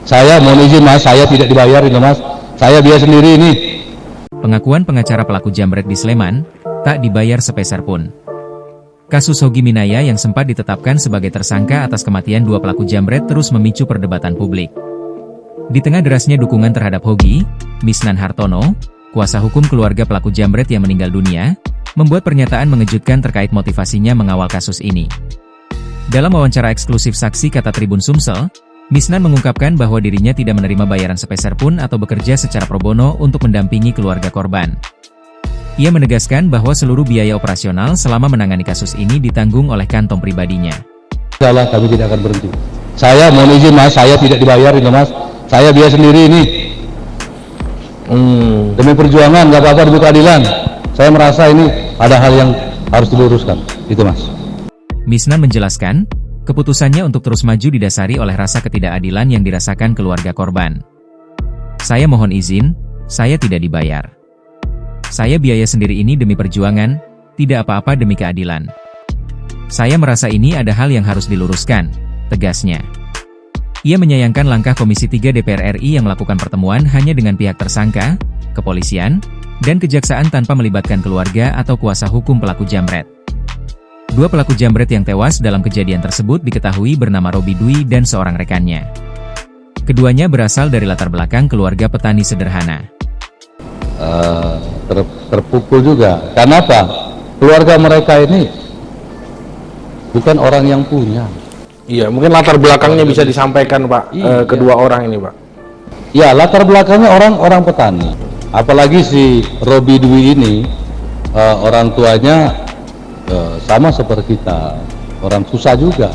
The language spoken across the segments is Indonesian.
Saya mohon izin mas, saya tidak dibayar itu mas. Saya biaya sendiri ini. Pengakuan pengacara pelaku jambret di Sleman, tak dibayar sepeser pun. Kasus Hogi Minaya yang sempat ditetapkan sebagai tersangka atas kematian dua pelaku jambret terus memicu perdebatan publik. Di tengah derasnya dukungan terhadap Hogi, Misnan Hartono, kuasa hukum keluarga pelaku jambret yang meninggal dunia, membuat pernyataan mengejutkan terkait motivasinya mengawal kasus ini. Dalam wawancara eksklusif saksi kata Tribun Sumsel, Misnan mengungkapkan bahwa dirinya tidak menerima bayaran sepeser pun atau bekerja secara pro bono untuk mendampingi keluarga korban. Ia menegaskan bahwa seluruh biaya operasional selama menangani kasus ini ditanggung oleh kantong pribadinya. Salah, kami tidak akan berhenti. Saya mohon izin mas, saya tidak dibayar itu mas. Saya biaya sendiri ini. Demi perjuangan, nggak apa-apa demi keadilan. Saya merasa ini ada hal yang harus diluruskan. Itu mas. Misnan menjelaskan, keputusannya untuk terus maju didasari oleh rasa ketidakadilan yang dirasakan keluarga korban. Saya mohon izin, saya tidak dibayar. Saya biaya sendiri ini demi perjuangan, tidak apa-apa demi keadilan. Saya merasa ini ada hal yang harus diluruskan, tegasnya. Ia menyayangkan langkah Komisi 3 DPR RI yang melakukan pertemuan hanya dengan pihak tersangka, kepolisian, dan kejaksaan tanpa melibatkan keluarga atau kuasa hukum pelaku jambret. Dua pelaku jambret yang tewas dalam kejadian tersebut diketahui bernama Robi Dwi dan seorang rekannya. Keduanya berasal dari latar belakang keluarga petani sederhana. Terpukul juga. Karena apa? Keluarga mereka ini bukan orang yang punya. Iya, mungkin latar belakangnya bisa disampaikan Pak, Iya. kedua orang ini Pak. Ya, latar belakangnya orang petani. Apalagi si Robi Dwi ini, orang tuanya sama seperti kita, orang susah juga.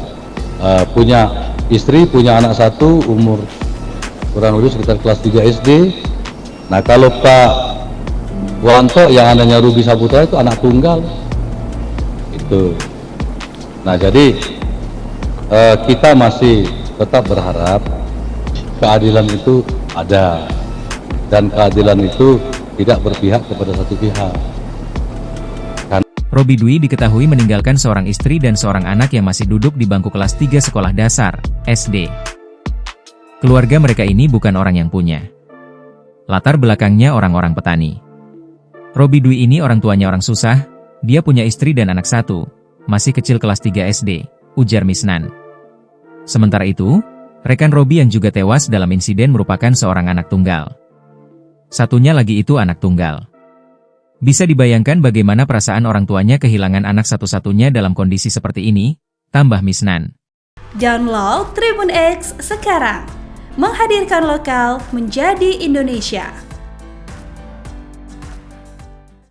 Punya istri, punya anak satu, umur kurang lebih sekitar kelas 3 SD. Nah, kalau Pak Wanto yang anaknya Ruby Saputra itu anak tunggal. Itu. Nah, jadi kita masih tetap berharap keadilan itu ada, dan keadilan itu tidak berpihak kepada satu pihak. Robi Dwi diketahui meninggalkan seorang istri dan seorang anak yang masih duduk di bangku kelas 3 sekolah dasar, SD. Keluarga mereka ini bukan orang yang punya. Latar belakangnya orang-orang petani. Robi Dwi ini orang tuanya orang susah, dia punya istri dan anak satu, masih kecil kelas 3 SD. Ujar Misnan. Sementara itu, rekan Robi yang juga tewas dalam insiden merupakan seorang anak tunggal. Satunya lagi itu anak tunggal. Bisa dibayangkan bagaimana perasaan orang tuanya kehilangan anak satu-satunya dalam kondisi seperti ini, tambah Misnan. Download Tribun X sekarang, menghadirkan lokal menjadi Indonesia.